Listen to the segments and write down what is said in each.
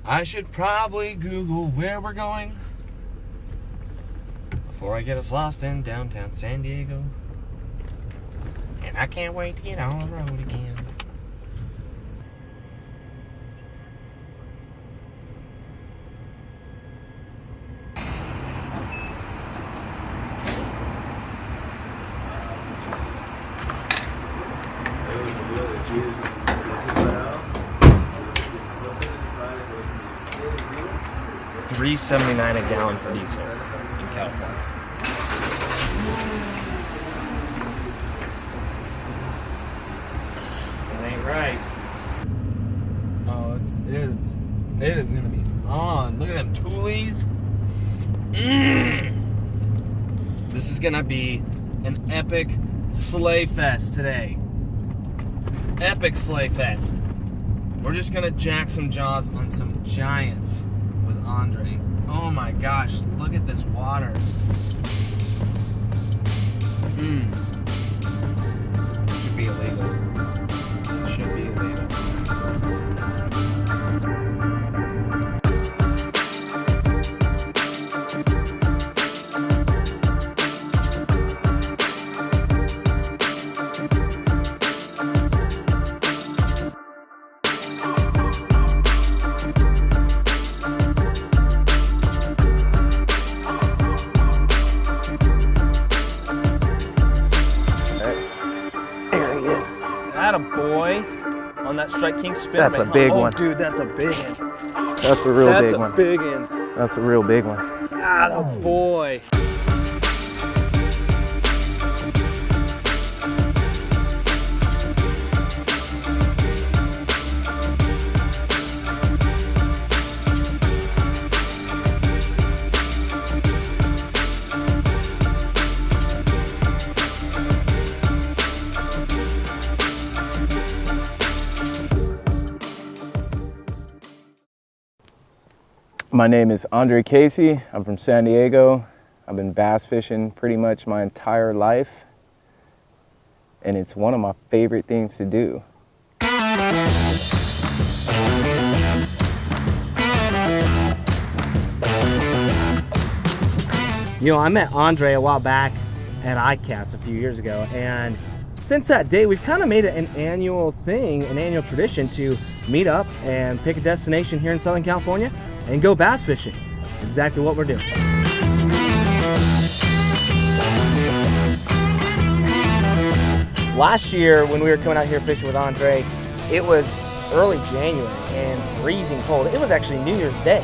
I should probably Google where we're going before I get us lost in downtown San Diego. And I can't wait to get on the road again. $3.79 a gallon for diesel in California. That ain't right. Oh, it is gonna be on. Look at them toolies. This is gonna be an epic sleigh fest today. Epic sleigh fest. We're just gonna jack some jaws on some giants with Andre. Oh my gosh, look at this water. Should be illegal. Should be illegal. A boy on that Strike King spinner. That's a big one. Dude, that's a big one. That's a real big one. That's a big one. That's a real big one. Ah, boy. My name is Andre Casey. I'm from San Diego. I've been bass fishing pretty much my entire life, and it's one of my favorite things to do. You know, I met Andre a while back at ICAST a few years ago, and since that day, we've kind of made it an annual thing, an annual tradition to meet up and pick a destination here in Southern California and go bass fishing. That's exactly what we're doing. Last year, when we were coming out here fishing with Andre, it was early January and freezing cold. It was actually New Year's Day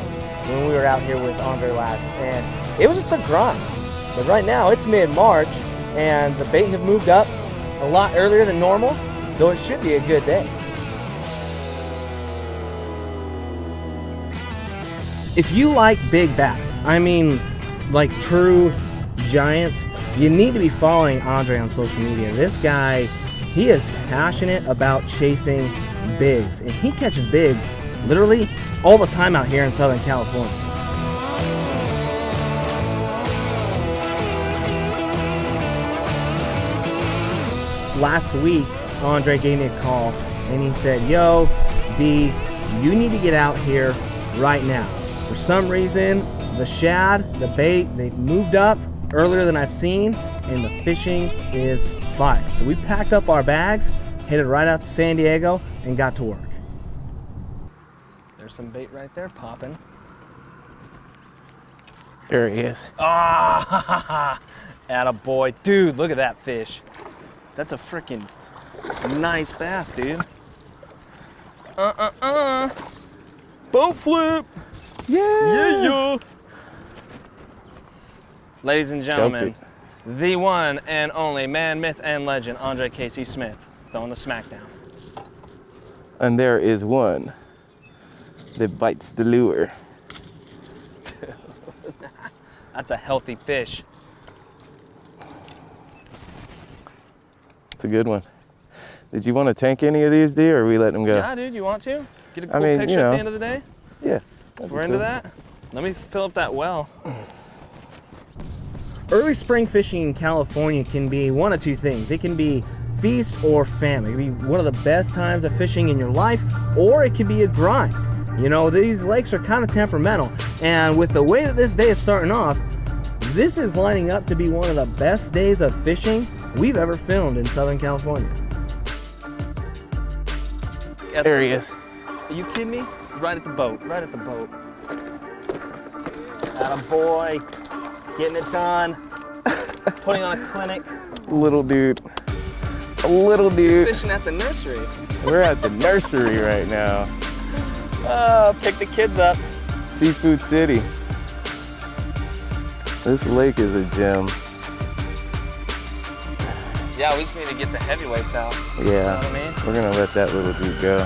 when we were out here with Andre last, and it was just a grind. But right now, it's mid-March, and the bait have moved up a lot earlier than normal, so it should be a good day. If you like big bass, I mean like true giants, you need to be following Andre on social media. This guy, he is passionate about chasing bigs, and he catches bigs literally all the time out here in Southern California. Last week, Andre gave me a call and he said, "Yo, D, you need to get out here right now. For some reason, the shad, the bait, they've moved up earlier than I've seen, and the fishing is fire." So we packed up our bags, headed right out to San Diego, and got to work. There's some bait right there popping. There he is. Ah, attaboy. Dude, look at that fish. That's a freaking nice bass, dude. Boat flip. Yeah. Ladies and gentlemen, the one and only man, myth, and legend, Andre Casey Smith, throwing the smackdown. And there is one that bites the lure. That's a healthy fish. It's a good one. Did you want to tank any of these, D, or are we letting them go? Yeah, dude, you want to? Get a cool picture at the end of the day? Yeah. We're into that? Let me fill up that well. Early spring fishing in California can be one of two things. It can be feast or famine. It can be one of the best times of fishing in your life, or it can be a grind. You know, these lakes are kind of temperamental, and with the way that this day is starting off, this is lining up to be one of the best days of fishing we've ever filmed in Southern California. There he is. Are you kidding me? Right at the boat, right at the boat. Attaboy, getting it done, putting on a clinic. Little dude. A little dude. Fishing at the nursery. We're at the nursery right now. Pick the kids up. Seafood City. This lake is a gem. Yeah, we just need to get the heavyweights out. Yeah. You know what I mean? We're gonna let that little dude go.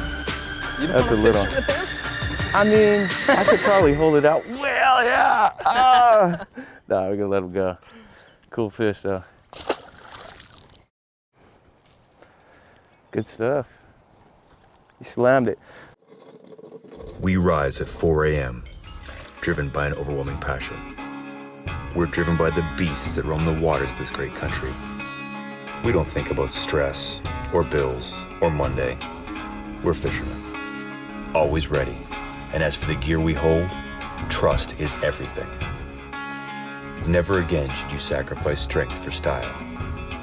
You don't That's a wanna little. fish it with them? I mean, I could probably hold it out. Well, yeah. Nah, we're gonna let him go. Cool fish though. Good stuff. He slammed it. We rise at 4 a.m., driven by an overwhelming passion. We're driven by the beasts that roam the waters of this great country. We don't think about stress, or bills, or Monday. We're fishermen, always ready. And as for the gear we hold, trust is everything. Never again should you sacrifice strength for style.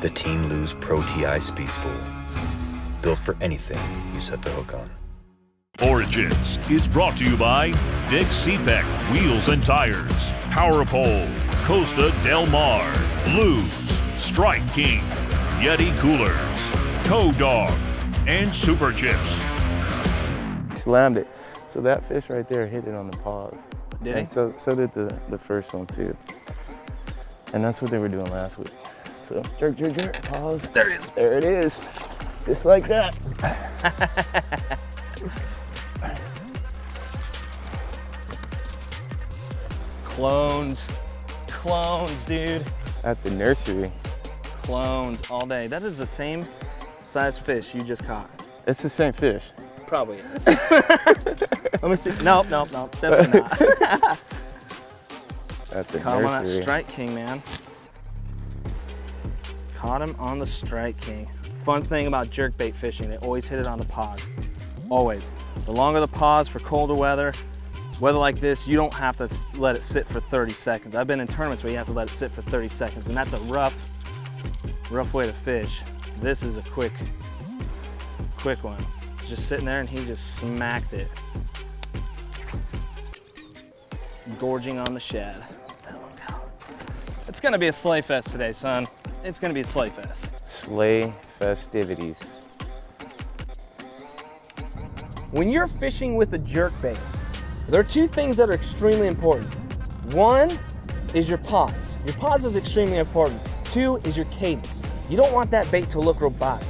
The Team Lose Pro TI Speed Spool, built for anything you set the hook on. Origins is brought to you by Dick CPEC Wheels and Tires, Power Pole, Costa Del Mar, Blues, Strike King, Yeti Coolers, Toe Dog, and Super Chips. Slammed it. So that fish right there hit it on the paws. Did and he? so did the first one too. And that's what they were doing last week. So jerk, jerk, jerk, pause. There it is. There it is. Just like that. Clones, dude. At the nursery. Clones all day. That is the same size fish you just caught. It's the same fish. Probably is. Let me see. Nope, definitely not. At the Caught him on that nursery. Strike King, man. Caught him on the Strike King. Fun thing about jerkbait fishing, they always hit it on the paws. Always. The longer the paws for colder weather like this, you don't have to let it sit for 30 seconds. I've been in tournaments where you have to let it sit for 30 seconds, and that's a rough way to fish. This is a quick one. It's just sitting there and he just smacked it. Gorging on the shad. It's gonna be a sleigh fest today, son. It's gonna be a sleigh fest. Sleigh festivities. When you're fishing with a jerkbait, there are two things that are extremely important. One is your pause. Your pause is extremely important. Two is your cadence. You don't want that bait to look robotic.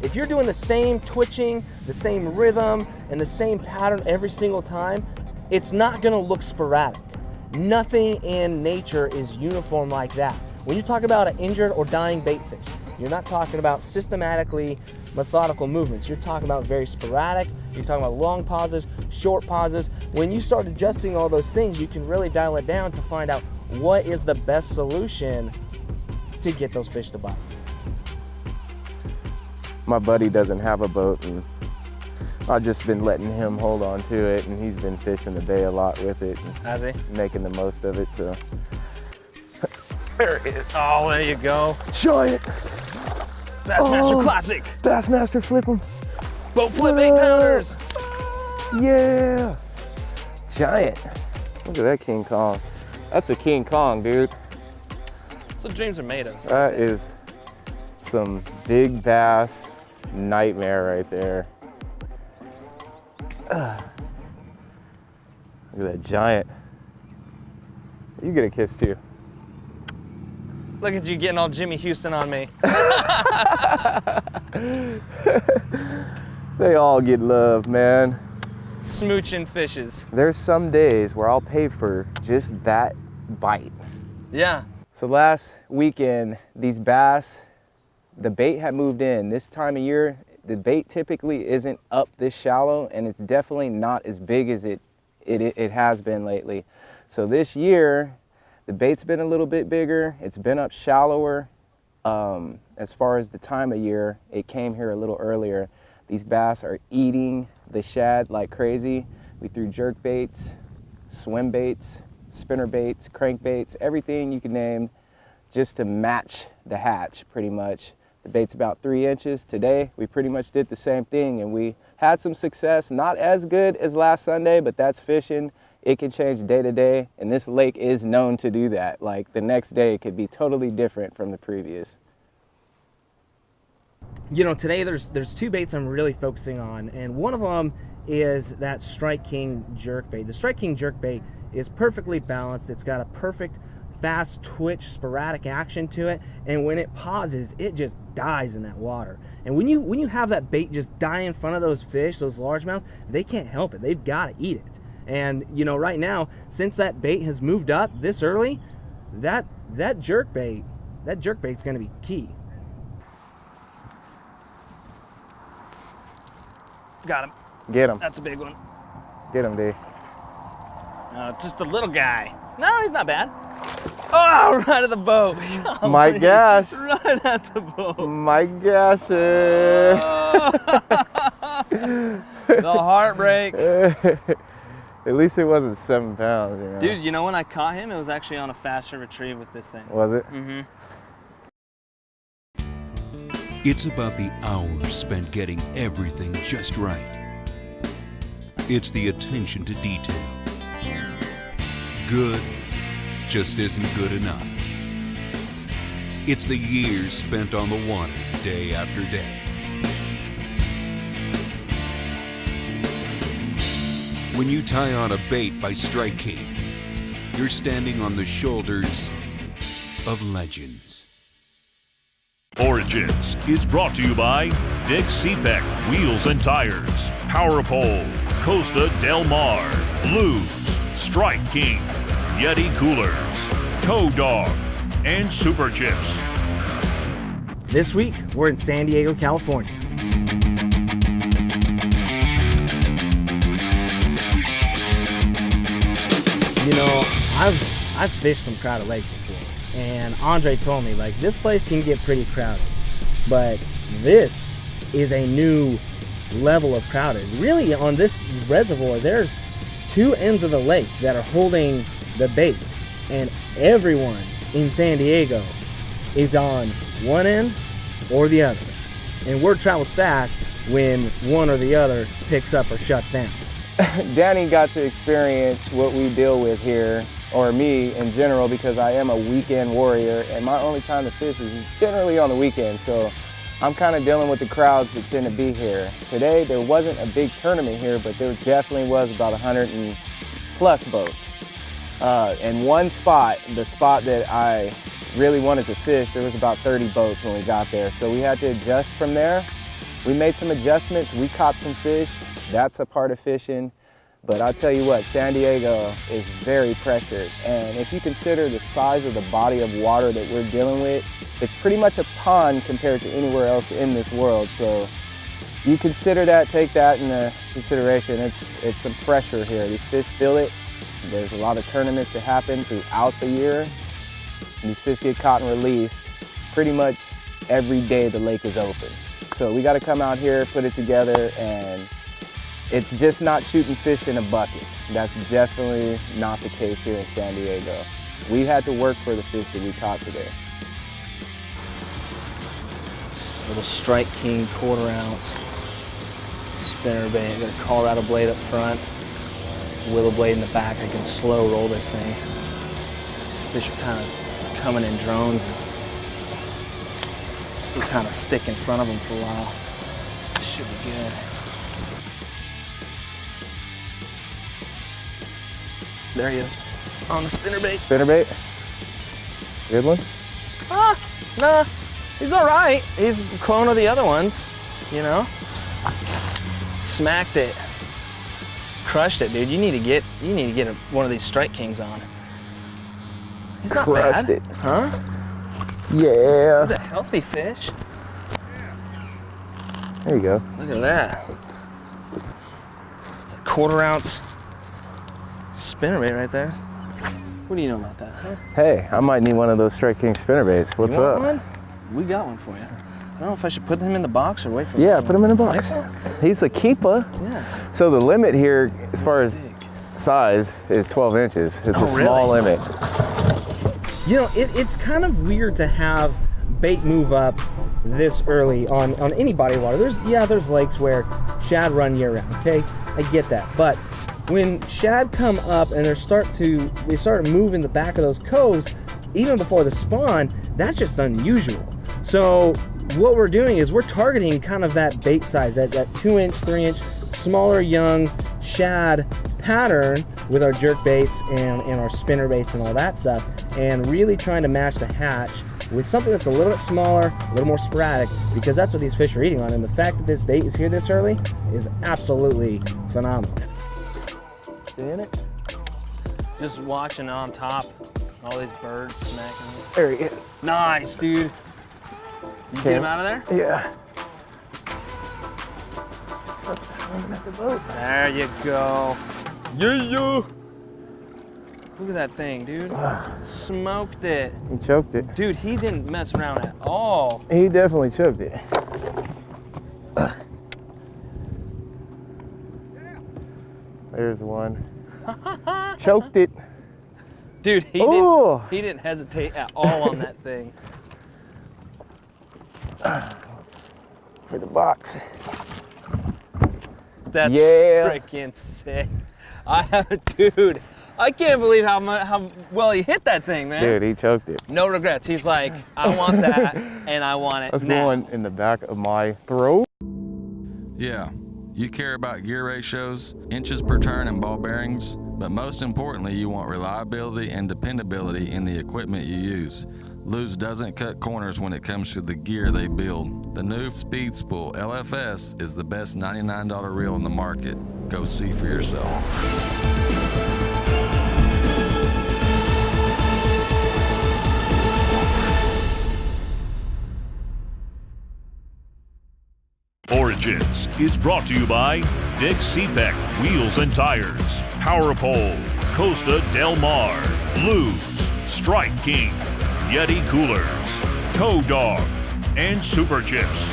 If you're doing the same twitching, the same rhythm, and the same pattern every single time, it's not gonna look sporadic. Nothing in nature is uniform like that. When you talk about an injured or dying bait fish, you're not talking about systematically methodical movements. You're talking about very sporadic. You're talking about long pauses, short pauses. When you start adjusting all those things, you can really dial it down to find out what is the best solution to get those fish to bite. My buddy doesn't have a boat, and I've just been letting him hold on to it, and he's been fishing the bay a lot with it. Has he? Making the most of it, so. There it is. Oh, there you go. Giant! Bassmaster Classic. Bassmaster, flip him. Boat flip 8-pounders. Yeah! Giant. Look at that King Kong. That's a King Kong, dude. That's what dreams are made of. That is some big bass nightmare right there. Look at that giant. You get a kiss too. Look at you getting all Jimmy Houston on me. They all get love, man. Smooching fishes. There's some days where I'll pay for just that bite. Yeah. So last weekend, these bass, the bait had moved in. This time of year, the bait typically isn't up this shallow, and it's definitely not as big as it has been lately. So this year, the bait's been a little bit bigger. It's been up shallower. As far as the time of year, it came here a little earlier. These bass are eating the shad like crazy. We threw jerk baits, swim baits, spinner baits, crank baits, everything you can name just to match the hatch pretty much. The bait's about 3 inches. Today, we pretty much did the same thing and we had some success. Not as good as last Sunday, but that's fishing. It can change day to day, and this lake is known to do that. Like the next day could be totally different from the previous. You know, today there's 2 baits I'm really focusing on, and one of them is that Strike King jerkbait. The Strike King jerkbait is perfectly balanced. It's got a perfect fast twitch, sporadic action to it, and when it pauses, it just dies in that water. And when you have that bait just die in front of those fish, those largemouths, they can't help it. They've got to eat it. And you know, right now, since that bait has moved up this early, that jerkbait's going to be key. Got him. Get him. That's a big one. Get him, D. Just a little guy. No, he's not bad. Oh, right at the boat. My gosh. Right at the boat. My gosh. The heartbreak. At least it wasn't 7 pounds, you know. Dude, you know when I caught him, it was actually on a faster retrieve with this thing. Was it? Mm-hmm. It's about the hours spent getting everything just right. It's the attention to detail. Good just isn't good enough. It's the years spent on the water day after day. When you tie on a bait by Strike King, you're standing on the shoulders of legends. Origins is brought to you by Dick Seebeck Wheels and Tires, Power Pole, Costa Del Mar, Luz, Strike King, Yeti Coolers, Toe Dog, and Super Chips. This week, we're in San Diego, California. You know, I've fished some crowded lakes before, and Andre told me, like, this place can get pretty crowded, but this is a new level of crowded. Really, on this reservoir, there's 2 ends of the lake that are holding the bait, and everyone in San Diego is on one end or the other, and word travels fast when one or the other picks up or shuts down. Danny got to experience what we deal with here, or me in general, because I am a weekend warrior and my only time to fish is generally on the weekend, so I'm kind of dealing with the crowds that tend to be here. Today there wasn't a big tournament here, but there definitely was about 100 and plus boats. And one spot, the spot that I really wanted to fish, there was about 30 boats when we got there, so we had to adjust from there. We made some adjustments, we caught some fish. That's a part of fishing, but I'll tell you what, San Diego is very pressured, and if you consider the size of the body of water that we're dealing with, it's pretty much a pond compared to anywhere else in this world, so you consider that, take that into consideration. It's some pressure here. These fish feel it. There's a lot of tournaments that happen throughout the year. These fish get caught and released pretty much every day the lake is open. So we got to come out here, put it together, and it's just not shooting fish in a bucket. That's definitely not the case here in San Diego. We had to work for the fish that we caught today. Little Strike King 1/4 ounce spinner bait. Got a Colorado blade up front, willow blade in the back. I can slow roll this thing. These fish are kind of coming in drones. This will kind of stick in front of them for a while. Should be good. There he is, on the spinnerbait. Spinnerbait? Good one? Nah, he's all right. He's a clone of the other ones, you know? Smacked it. Crushed it, dude. You need to get one of these Strike Kings on. He's not Crushed bad. it. Huh? Yeah. He's a healthy fish. There you go. Look at that. It's a 1/4 ounce spinnerbait right there. What do you know about that, huh? Hey, I might need one of those Strike King spinnerbaits. What's You want up? one? We got one for you. don't know if I should put him in the box or wait for him. Yeah, put him in the box. He's a keeper. Yeah. So the limit here, as far as size, is 12 inches. It's a small limit. You know, it's kind of weird to have bait move up this early on any body of water. There's lakes where shad run year round, okay? I get that. But when shad come up and they start to move in the back of those coves, even before the spawn, that's just unusual. So what we're doing is we're targeting kind of that bait size, that 2-inch, 3-inch, smaller young shad pattern with our jerk baits and our spinner baits and all that stuff, and really trying to match the hatch with something that's a little bit smaller, a little more sporadic, because that's what these fish are eating on. And the fact that this bait is here this early is absolutely phenomenal. Seeing it? Just watching on top, all these birds smacking. There he is. Nice, dude. You get him out of there? Yeah. Swimming at the boat. There you go. Yeah. Look at that thing, dude. Smoked it. He choked it. Dude, he didn't mess around at all. He definitely choked it. There's one. Choked it. Dude, he didn't hesitate at all on that thing. For the box. That's Yeah. freaking sick. Dude, I can't believe how well he hit that thing, man. Dude, he choked it. No regrets. He's like, I want that, and I want it That's now. going in the back of my throat. Yeah, you care about gear ratios, inches per turn, and ball bearings, but most importantly, you want reliability and dependability in the equipment you use. Lew's doesn't cut corners when it comes to the gear they build. The new Speed Spool LFS is the best $99 reel in the market. Go see for yourself. Origins is brought to you by Dick Seebeck Wheels and Tires, Power Pole, Costa Del Mar, Lew's, Strike King, Yeti Coolers, Toe Dog, and Super Chips.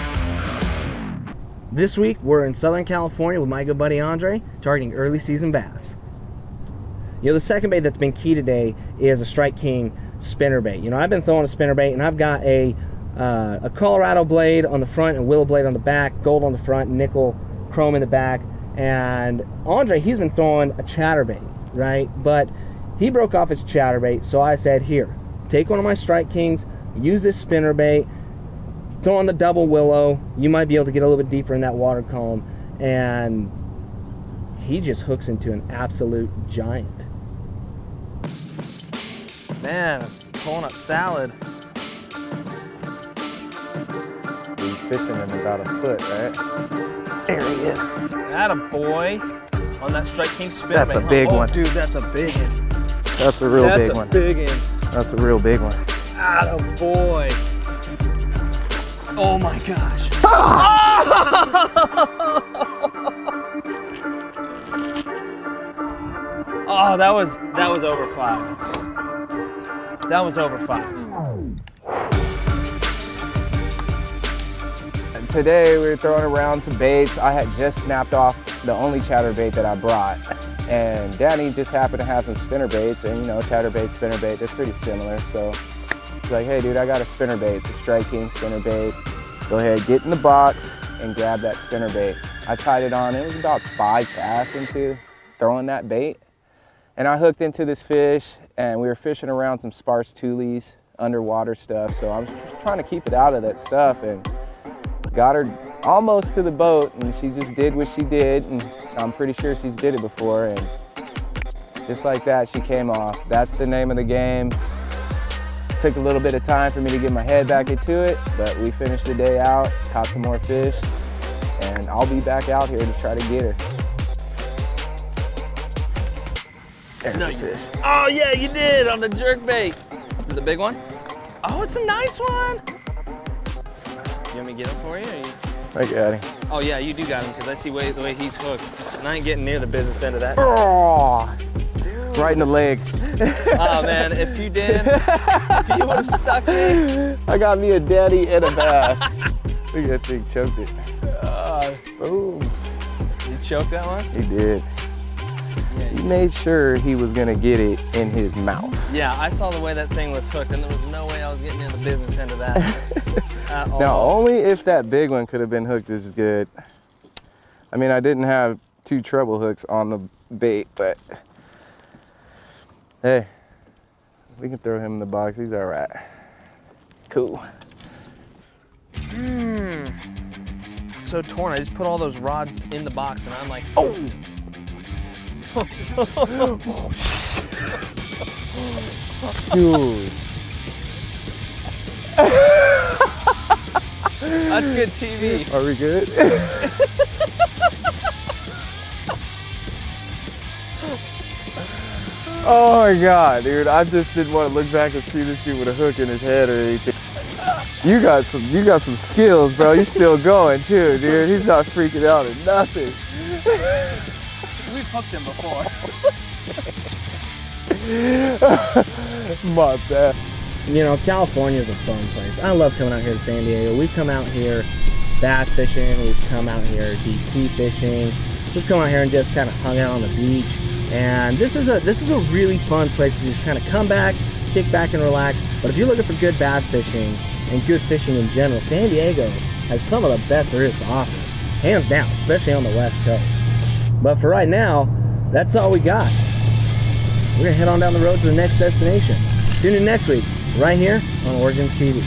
This week, we're in Southern California with my good buddy Andre, targeting early season bass. You know, the second bait that's been key today is a Strike King spinner bait. You know, I've been throwing a spinner bait, and I've got a Colorado blade on the front and willow blade on the back, gold on the front, nickel chrome in the back. And Andre, he's been throwing a chatterbait, right? But he broke off his chatterbait, so I said, here, take one of my Strike Kings, use this spinner bait, throw on the double willow. You might be able to get a little bit deeper in that water column. And he just hooks into an absolute giant. Man, pulling up salad. He's fishing in about a foot, right? There he is. Atta boy on that Strike King spinner That's bait. a big one. Dude, that's a big one. That's a real big one. That's a big one. That's a real big one. Atta boy. Oh my gosh. Oh, that was over 5. That was over 5. Today we were throwing around some baits. I had just snapped off the only chatterbait that I brought. And Danny just happened to have some spinner baits, and you know, chatterbait, spinner bait, they're pretty similar. So he's like, hey dude, I got a spinner bait. It's a Strike King spinner bait. Go ahead, get in the box and grab that spinner bait. I tied it on. It was about 5 casts into throwing that bait. And I hooked into this fish, and we were fishing around some sparse tulies, underwater stuff. So I was just trying to keep it out of that stuff, and got her almost to the boat, and she just did what she did, and I'm pretty sure she's did it before, and just like that, she came off. That's the name of the game. Took a little bit of time for me to get my head back into it, but we finished the day out, caught some more fish, and I'll be back out here to try to get her. There's a fish. Oh yeah, you did on the jerk bait. Is it a big one? Oh, it's a nice one. You want me to get him for you? Or you... I got him. Oh yeah, you do got him, because I see the way he's hooked. And I ain't getting near the business end of that. Oh, right in the leg. Oh man, if you did, if you would have stuck me. I got me a daddy and a bass. Look at that thing, choked it. Boom. You choked that one? He did. He made sure he was gonna get it in his mouth. Yeah, I saw the way that thing was hooked, and there was no way I was getting in the business end of that at all. Now, only if that big one could have been hooked is good. I mean, I didn't have 2 treble hooks on the bait, but hey, we can throw him in the box. He's all right. Cool. So torn. I just put all those rods in the box, and I'm like, oh. Dude. That's good TV. Are we good? Oh my God, dude. I just didn't want to look back and see this dude with a hook in his head or anything. You got some skills, bro. You're still going too, dude. He's not freaking out or nothing. We've hooked him before. My bad. You know, California is a fun place. I love coming out here to San Diego. We've come out here bass fishing. We've come out here deep sea fishing. We've come out here and just kind of hung out on the beach. And this is a really fun place to just kind of come back, kick back and relax. But if you're looking for good bass fishing and good fishing in general, San Diego has some of the best there is to offer. Hands down, especially on the West Coast. But for right now, that's all we got. We're gonna head on down the road to the next destination. Tune in next week, right here on Origins TV.